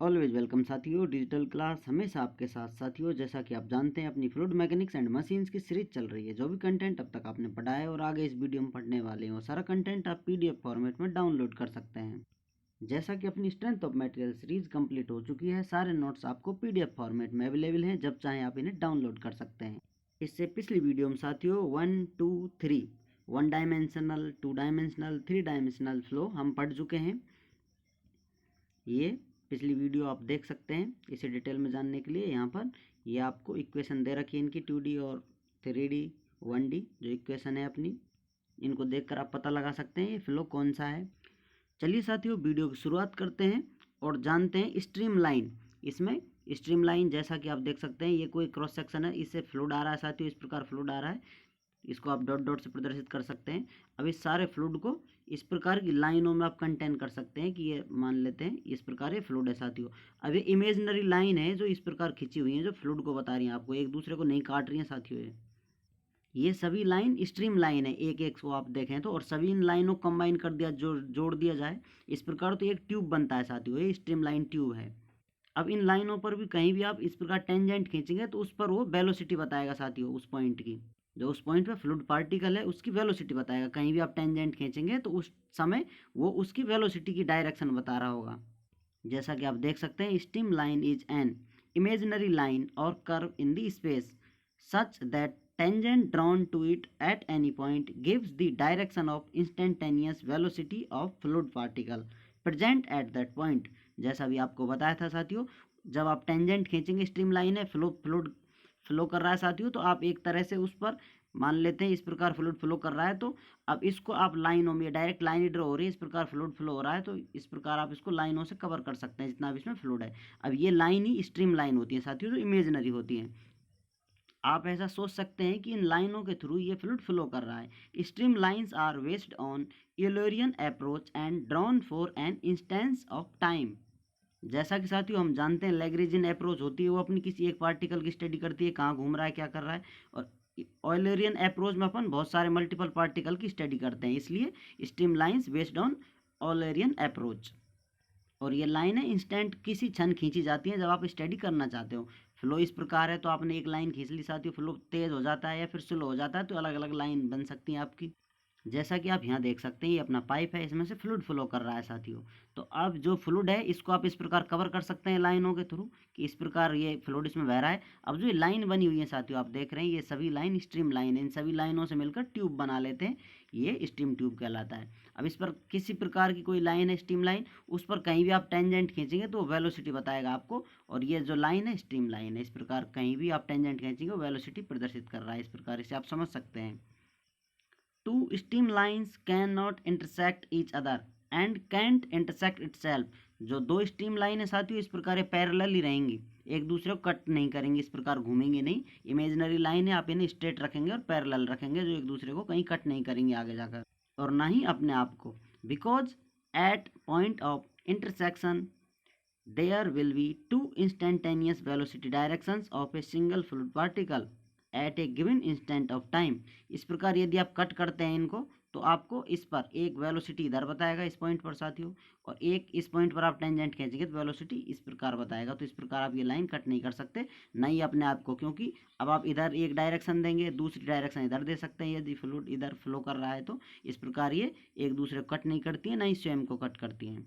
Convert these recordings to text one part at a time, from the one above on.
Always welcome साथियों, digital class हमेशा आपके साथ। साथियों, जैसा कि आप जानते हैं, अपनी फ्लूइड मैकेनिक्स एंड मशीन्स की सीरीज चल रही है। जो भी कंटेंट अब तक आपने पढ़ा है और आगे इस वीडियो में पढ़ने वाले हैं, वो सारा कंटेंट आप पीडीएफ फॉर्मेट में डाउनलोड कर सकते हैं। जैसा कि अपनी strength of material series complete हो चुकी है, सारे नोट्स आपको पीडीएफ फॉर्मेट में अवेलेबल हैं। जब चाहें आप इन्हें डाउनलोड कर सकते हैं। इससे पिछली वीडियो में साथियों 1, 2, 3 1 डायमेंशनल, 2 डायमेंशनल, 3 डायमेंशनल फ्लो हम पढ़ चुके हैं। ये पिछली वीडियो आप देख सकते हैं। इसे डिटेल में जानने के लिए यहाँ पर ये आपको इक्वेशन दे रखी है इनकी 2D और 3D 1D जो इक्वेशन है अपनी, इनको देखकर आप पता लगा सकते हैं ये फ्लो कौन सा है। चलिए साथियों, वीडियो की शुरुआत करते हैं और जानते हैं स्ट्रीम लाइन। इसमें स्ट्रीम लाइन जैसा कि आप देख सकते हैं, ये कोई क्रॉस सेक्शन है, इससे फ्लूइड आ रहा है साथियों, इस प्रकार फ्लूइड आ रहा है। इसको आप डॉट डॉट से प्रदर्शित कर सकते हैं। अब इस सारे फ्लूइड को इस प्रकार की लाइनों में आप कंटेन कर सकते हैं कि ये मान लेते हैं इस प्रकार ये फ्लूइड है साथियों। अब ये इमेजिनरी लाइन है जो इस प्रकार खिंची हुई है, जो फ्लूइड को बता रही है आपको, एक दूसरे को नहीं काट रही है साथियों। ये सभी लाइन स्ट्रीम लाइन है, एक एक को आप देखें तो, और सभी इन लाइनों को कंबाइन कर दिया, जोड़ दिया जाए इस प्रकार तो एक ट्यूब बनता है साथियों। ये स्ट्रीम लाइन ट्यूब है। अब इन लाइनों पर भी कहीं भी आप इस प्रकार टेंजेंट खींचेंगे तो उस पर वो वेलोसिटी बताएगा साथियों, उस पॉइंट की, जो उस पॉइंट पे फ्लूइड पार्टिकल है उसकी वेलोसिटी बताएगा। कहीं भी आप टेंजेंट खींचेंगे तो उस समय वो उसकी वेलोसिटी की डायरेक्शन बता रहा होगा। जैसा कि आप देख सकते हैं, stream line is an imaginary line और curve in the space such that tangent drawn to it at any point gives the direction of instantaneous velocity of fluid particle present at that point। जैसा भी आपको बताया था साथियों, जब आप tangent खींचेंगे, स्ट्रीम लाइन है, फ्लूइड फ्लो कर रहा है साथियों, तो आप एक तरह से उस पर मान लेते हैं इस प्रकार फ्लूइड फ्लो कर रहा है, तो अब इसको आप लाइनों में, डायरेक्ट लाइन ही ड्रॉ हो रही है, इस प्रकार फ्लूइड फ्लो हो रहा है, तो इस प्रकार आप इसको लाइनों से कवर कर सकते हैं जितना भी इसमें फ्लूइड है। अब ये लाइन ही स्ट्रीम लाइन होती है साथियों, जो इमेजिनरी होती है। आप ऐसा सोच सकते हैं कि इन लाइनों के थ्रू ये फ्लूइड फ्लो कर रहा है। Stream lines are based on Eulerian approach and drawn for an instance of time. जैसा कि साथियों हम जानते हैं, लैग्रेंजियन अप्रोच होती है, वो अपनी किसी एक पार्टिकल की स्टडी करती है, कहाँ घूम रहा है, क्या कर रहा है। और ऑयलरियन अप्रोच में अपन बहुत सारे मल्टीपल पार्टिकल की स्टडी करते हैं, इसलिए stream lines based on Eulerian approach. और ये लाइन है इंस्टेंट, किसी क्षण खींची जाती है जब आप स्टडी करना चाहते हो। फ्लो इस प्रकार है, तो आपने एक लाइन खींच ली साथियों, फ्लो तेज हो जाता है या फिर स्लो हो जाता है, तो अलग अलग लाइन बन सकती है आपकी। जैसा कि आप यहाँ देख सकते हैं, ये अपना पाइप है, इसमें से फ्लूइड फ्लो कर रहा है साथियों। तो अब जो फ्लूइड है इसको आप इस प्रकार कवर कर सकते हैं लाइनों के थ्रू, कि इस प्रकार ये फ्लूइड इसमें बह रहा है। अब जो ये लाइन बनी हुई है साथियों, आप देख रहे हैं, ये सभी लाइन स्ट्रीम लाइन है, इन सभी लाइनों से मिलकर ट्यूब बना लेते हैं, ये स्ट्रीम ट्यूब कहलाता है। अब इस पर किसी प्रकार की कोई लाइन है स्ट्रीम लाइन, उस पर कहीं भी आप टेंजेंट खींचेंगे तो वेलोसिटी बताएगा आपको। और ये जो लाइन है स्ट्रीम लाइन है, इस प्रकार कहीं भी आप टेंजेंट खींचेंगे वेलोसिटी प्रदर्शित कर रहा है। इस प्रकार इसे आप समझ सकते हैं। Two streamlines cannot intersect each other and can't intersect itself। जो दो स्ट्रीम लाइन है साथियों, इस प्रकार पैरेलल ही रहेंगी, एक दूसरे को कट नहीं करेंगे, इस प्रकार घूमेंगे नहीं। इमेजिनरी लाइन है, आप इन्हें स्ट्रेट रखेंगे और पैरेलल रखेंगे, जो एक दूसरे को कहीं कट नहीं करेंगे आगे जाकर, और ना ही अपने आप को। Because at point of intersection there will be two instantaneous velocity directions of a single fluid particle at a given instant of time। इस प्रकार यदि आप कट करते हैं इनको, तो आपको इस पर एक वेलोसिटी इधर बताएगा इस पॉइंट पर साथियों, और एक इस पॉइंट पर आप टेंजेंट खींचेंगे तो वेलोसिटी इस प्रकार बताएगा। तो इस प्रकार आप ये लाइन कट नहीं कर सकते, नहीं अपने आप को, क्योंकि अब आप इधर एक डायरेक्शन देंगे, दूसरी डायरेक्शन इधर दे सकते हैं यदि फ्लूइड इधर फ्लो कर रहा है, तो इस प्रकार ये एक दूसरे को कट नहीं करती है, ना ही स्वयं को कट करती हैं।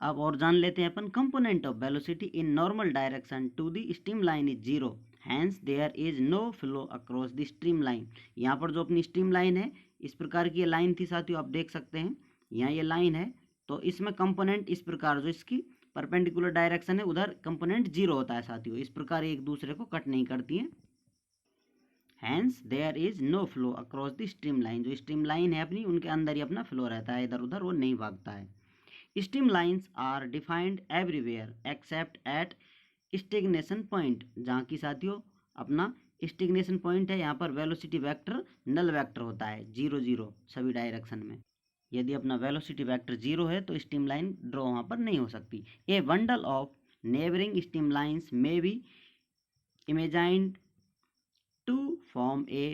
अब और जान लेते हैं अपन, component of velocity in normal direction to the stream line is zero, hence there is no flow across the stream line. यहाँ पर जो अपनी स्ट्रीम लाइन है, इस प्रकार की ये लाइन थी साथियों, आप देख सकते हैं यहाँ ये लाइन है, तो इसमें कंपोनेंट इस प्रकार, जो इसकी परपेंडिकुलर डायरेक्शन है उधर कंपोनेंट जीरो होता है साथियों, इस प्रकार एक दूसरे को कट नहीं करती हैं। Hence there is no flow across the stream line, जो स्ट्रीम लाइन है अपनी, उनके अंदर ही अपना फ्लो रहता है, इधर उधर वो नहीं भागता है। Streamlines are defined everywhere except at stagnation point। जहाँ की साथियों अपना स्टेगनेशन पॉइंट है, यहाँ पर वेलोसिटी वेक्टर नल वेक्टर होता है, 0 0 सभी डायरेक्शन में। यदि अपना वेलोसिटी वेक्टर 0 है तो स्ट्रीम लाइन ड्रॉ वहाँ पर नहीं हो सकती। A bundle of neighbouring stream lines may be imagined to form a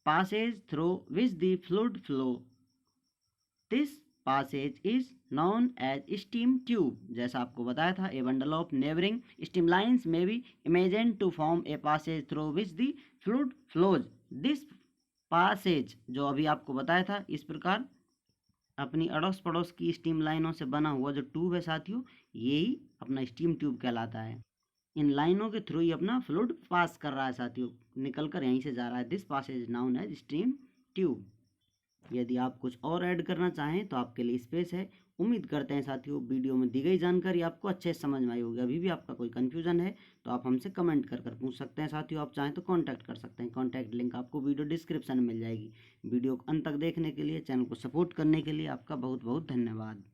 passage through which the fluid flow। This passage is known as steam tube. जैसा आपको बताया था, a bundle of neighboring steam lines may be imagined to form a passage through which the fluid flows. This passage जो अभी आपको बताया था, इस प्रकार अपनी अड़ोस पड़ोस की स्टीम लाइनों से बना हुआ जो ट्यूब है साथियों, यही अपना स्टीम ट्यूब कहलाता है। इन लाइनों के थ्रू ही अपना फ्लूइड पास कर रहा है साथियों, निकल कर यहीं से जा रहा है। This passage known as steam tube. यदि आप कुछ और ऐड करना चाहें तो आपके लिए स्पेस है। उम्मीद करते हैं साथियों वीडियो में दी गई जानकारी आपको अच्छे से समझ में आई होगी। अभी भी आपका कोई कन्फ्यूजन है तो आप हमसे कमेंट कर पूछ सकते हैं साथियों। आप चाहें तो कांटेक्ट कर सकते हैं। कांटेक्ट लिंक आपको वीडियो डिस्क्रिप्शन में मिल जाएगी। वीडियो को अंत तक देखने के लिए, चैनल को सपोर्ट करने के लिए आपका बहुत बहुत धन्यवाद।